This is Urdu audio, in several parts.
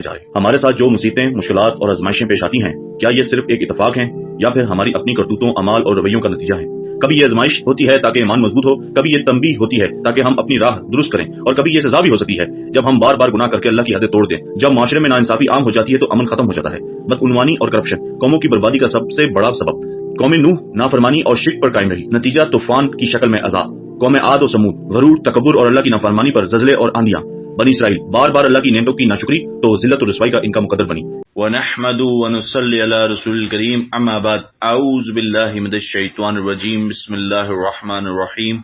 جائے۔ ہمارے ساتھ جو مصیبتیں، مشکلات اور آزمائشیں پیش آتی ہیں، کیا یہ صرف ایک اتفاق ہیں یا پھر ہماری اپنی کرتوتوں، اعمال اور رویوں کا نتیجہ ہے؟ کبھی یہ آزمائش ہوتی ہے تاکہ ایمان مضبوط ہو، کبھی یہ تنبیہ ہوتی ہے تاکہ ہم اپنی راہ درست کریں، اور کبھی یہ سزا بھی ہو سکتی ہے جب ہم بار بار گناہ کر کے اللہ کی حدیں توڑ دیں۔ جب معاشرے میں ناانصافی عام ہو جاتی ہے تو امن ختم ہو جاتا ہے۔ بدعنوانی اور کرپشن قوموں کی بربادی کا سب سے بڑا سبب۔ قوم نوح نافرمانی اور شرک پر قائم رہی، نتیجہ طوفان کی شکل میں عذاب۔ قوم عاد و سمود غرور، تکبر اور اللہ کی نافرمانی پر زلزلے اور آندیاں۔ بنی اسرائیل بار بار اللہ کی نعمتوں کی ناشکری تو ذلت و رسوائی کا ان کا مقدر بنی۔ وَنَحْمَدُ وَنُصَلِّ عَلَى رَسُولِ الْكَرِيمِ أَمَّا بَعْدُ أَعُوذُ بِاللَّهِ مِنَ الشَّيْطَانِ الرَّجِيمِ بِسْمِ اللَّهِ الرَّحْمَنِ الرَّحِيمِ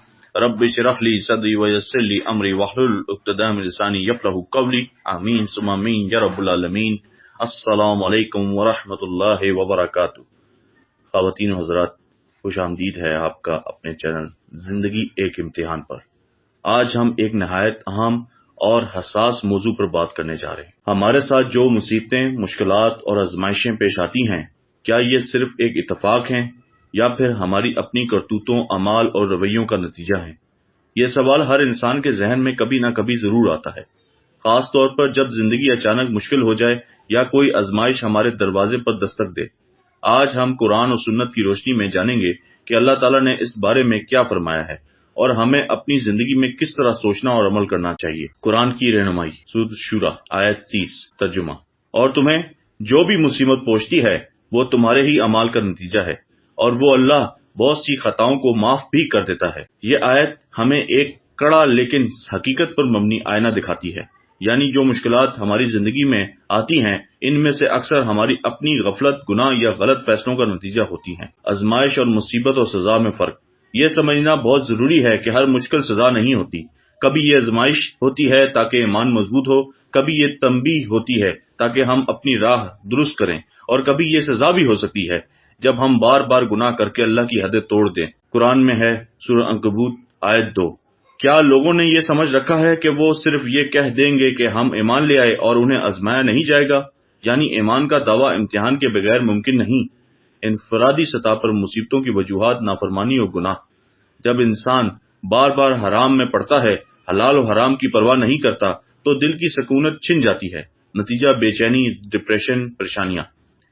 رَبِّ اشْرَحْ لِي صَدْرِي وَيَسِّرْ لِي أَمْرِي وَاحْلُلْ عُقْدَةً مِنْ لِسَانِي يَفْقَهُوا قَوْلِي آمین ثم آمین یا رب العالمین۔ السلام علیکم ورحمۃ اللہ وبرکاتہ۔ خواتین و حضرات، خوش آمدید ہے آپ کا اپنے چینل زندگی ایک امتحان پر۔ آج ہم ایک نہایت اہم اور حساس موضوع پر بات کرنے جا رہے ہیں۔ ہمارے ساتھ جو مصیبتیں، مشکلات اور آزمائشیں پیش آتی ہیں، کیا یہ صرف ایک اتفاق ہیں یا پھر ہماری اپنی کرتوتوں، اعمال اور رویوں کا نتیجہ ہے؟ یہ سوال ہر انسان کے ذہن میں کبھی نہ کبھی ضرور آتا ہے، خاص طور پر جب زندگی اچانک مشکل ہو جائے یا کوئی آزمائش ہمارے دروازے پر دستک دے۔ آج ہم قرآن و سنت کی روشنی میں جانیں گے کہ اللہ تعالیٰ نے اس بارے میں کیا فرمایا ہے اور ہمیں اپنی زندگی میں کس طرح سوچنا اور عمل کرنا چاہیے۔ قرآن کی رہنمائی، سورۃ شورى آیت 30 ترجمہ۔ اور تمہیں جو بھی مصیبت پہنچتی ہے وہ تمہارے ہی اعمال کا نتیجہ ہے، اور وہ اللہ بہت سی خطاؤں کو معاف بھی کر دیتا ہے۔ یہ آیت ہمیں ایک کڑا لیکن حقیقت پر مبنی آئینہ دکھاتی ہے، یعنی جو مشکلات ہماری زندگی میں آتی ہیں ان میں سے اکثر ہماری اپنی غفلت، گناہ یا غلط فیصلوں کا نتیجہ ہوتی ہیں۔ آزمائش اور مصیبت اور سزا میں فرق۔ یہ سمجھنا بہت ضروری ہے کہ ہر مشکل سزا نہیں ہوتی۔ کبھی یہ آزمائش ہوتی ہے تاکہ ایمان مضبوط ہو، کبھی یہ تنبیہ ہوتی ہے تاکہ ہم اپنی راہ درست کریں، اور کبھی یہ سزا بھی ہو سکتی ہے جب ہم بار بار گناہ کر کے اللہ کی حدیں توڑ دیں۔ قرآن میں ہے سورہ عنکبوت آیت 2۔ کیا لوگوں نے یہ سمجھ رکھا ہے کہ وہ صرف یہ کہہ دیں گے کہ ہم ایمان لے آئے اور انہیں آزمایا نہیں جائے گا؟ یعنی ایمان کا دعویٰ امتحان کے بغیر ممکن نہیں۔ انفرادی سطح پر مصیبتوں کی وجوہات نافرمانی اور گناہ۔ جب انسان بار بار حرام میں پڑتا ہے، حلال و حرام کی پرواہ نہیں کرتا، تو دل کی سکونت چھن جاتی ہے۔ نتیجہ بے چینی، ڈپریشن، پریشانیاں۔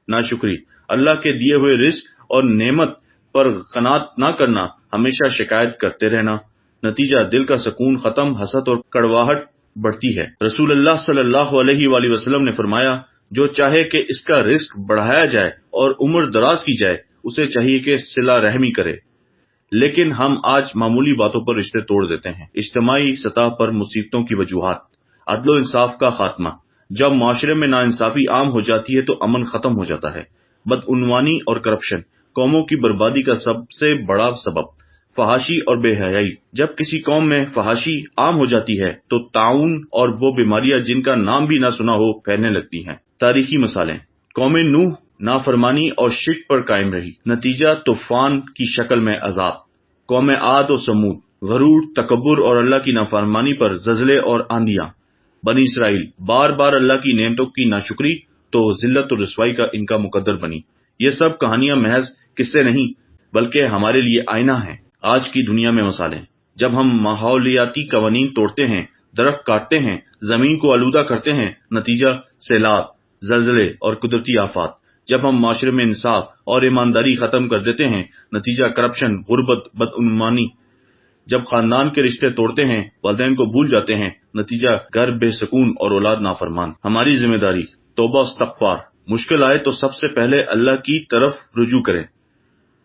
ناشکری، اللہ کے دیے ہوئے رزق اور نعمت پر قناعت نہ کرنا، ہمیشہ شکایت کرتے رہنا۔ نتیجہ دل کا سکون ختم، حسد اور کڑواہٹ بڑھتی ہے۔ رسول اللہ صلی اللہ علیہ وآلہ وسلم نے فرمایا، جو چاہے کہ اس کا رزق بڑھایا جائے اور عمر دراز کی جائے، اسے چاہیے کہ صلہ رحمی کرے۔ لیکن ہم آج معمولی باتوں پر رشتے توڑ دیتے ہیں۔ اجتماعی سطح پر مصیبتوں کی وجوہات۔ عدل و انصاف کا خاتمہ۔ جب معاشرے میں ناانصافی عام ہو جاتی ہے تو امن ختم ہو جاتا ہے۔ بدعنوانی اور کرپشن قوموں کی بربادی کا سب سے بڑا سبب۔ فحاشی اور بے حیائی۔ جب کسی قوم میں فحاشی عام ہو جاتی ہے تو طاعون اور وہ بیماریاں جن کا نام بھی نہ سنا ہو پھیلنے لگتی ہیں۔ تاریخی مثالیں۔ قوم نوح نافرمانی اور شرک پر قائم رہی، نتیجہ طوفان کی شکل میں عذاب۔ قوم عاد و سمود غرور، تکبر اور اللہ کی نافرمانی پر زلزلے اور آندیاں۔ بنی اسرائیل بار بار اللہ کی نعمتوں کی ناشکری تو ذلت و رسوائی کا ان کا مقدر بنی۔ یہ سب کہانیاں محض قصے نہیں بلکہ ہمارے لیے آئینہ ہیں۔ آج کی دنیا میں مثالیں۔ جب ہم ماحولیاتی قوانین توڑتے ہیں، درخت کاٹتے ہیں، زمین کو آلودہ کرتے ہیں، نتیجہ سیلاب، زلزلے اور قدرتی آفات۔ جب ہم معاشرے میں انصاف اور ایمانداری ختم کر دیتے ہیں، نتیجہ کرپشن، غربت، بدعنوانی۔ جب خاندان کے رشتے توڑتے ہیں، والدین کو بھول جاتے ہیں، نتیجہ گھر بے سکون اور اولاد نافرمان۔ ہماری ذمہ داری توبہ استغفار۔ مشکل آئے تو سب سے پہلے اللہ کی طرف رجوع کریں۔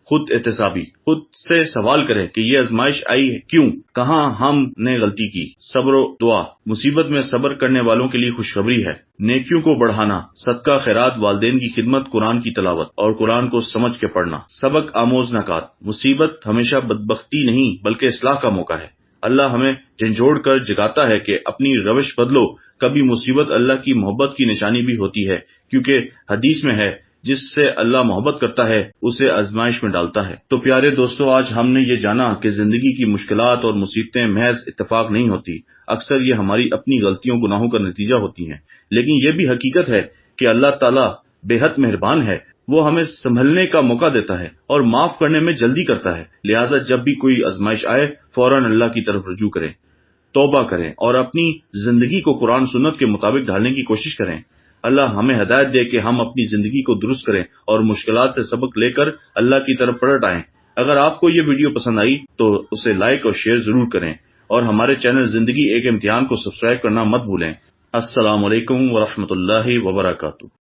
خود احتسابی، خود سے سوال کریں کہ یہ آزمائش آئی ہے کیوں، کہاں ہم نے غلطی کی۔ صبر و دعا۔ مصیبت میں صبر کرنے والوں کے لیے خوشخبری ہے۔ نیکیوں کو بڑھانا، صدقہ خیرات، والدین کی خدمت، قرآن کی تلاوت اور قرآن کو سمجھ کے پڑھنا۔ سبق آموز نکات۔ مصیبت ہمیشہ بدبختی نہیں بلکہ اصلاح کا موقع ہے۔ اللہ ہمیں جھنجھوڑ کر جگاتا ہے کہ اپنی روش بدلو۔ کبھی مصیبت اللہ کی محبت کی نشانی بھی ہوتی ہے، کیونکہ حدیث میں ہے جس سے اللہ محبت کرتا ہے اسے آزمائش میں ڈالتا ہے۔ تو پیارے دوستو، آج ہم نے یہ جانا کہ زندگی کی مشکلات اور مصیبتیں محض اتفاق نہیں ہوتی، اکثر یہ ہماری اپنی غلطیوں، گناہوں کا نتیجہ ہوتی ہیں۔ لیکن یہ بھی حقیقت ہے کہ اللہ تعالیٰ بے حد مہربان ہے، وہ ہمیں سنبھلنے کا موقع دیتا ہے اور معاف کرنے میں جلدی کرتا ہے۔ لہٰذا جب بھی کوئی آزمائش آئے فوراً اللہ کی طرف رجوع کریں، توبہ کریں اور اپنی زندگی کو قرآن سنت کے مطابق ڈھالنے کی کوشش کریں۔ اللہ ہمیں ہدایت دے کہ ہم اپنی زندگی کو درست کریں اور مشکلات سے سبق لے کر اللہ کی طرف پلٹ آئیں۔ اگر آپ کو یہ ویڈیو پسند آئی تو اسے لائک اور شیئر ضرور کریں، اور ہمارے چینل زندگی ایک امتحان کو سبسکرائب کرنا مت بھولیں۔ السلام علیکم ورحمۃ اللہ وبرکاتہ۔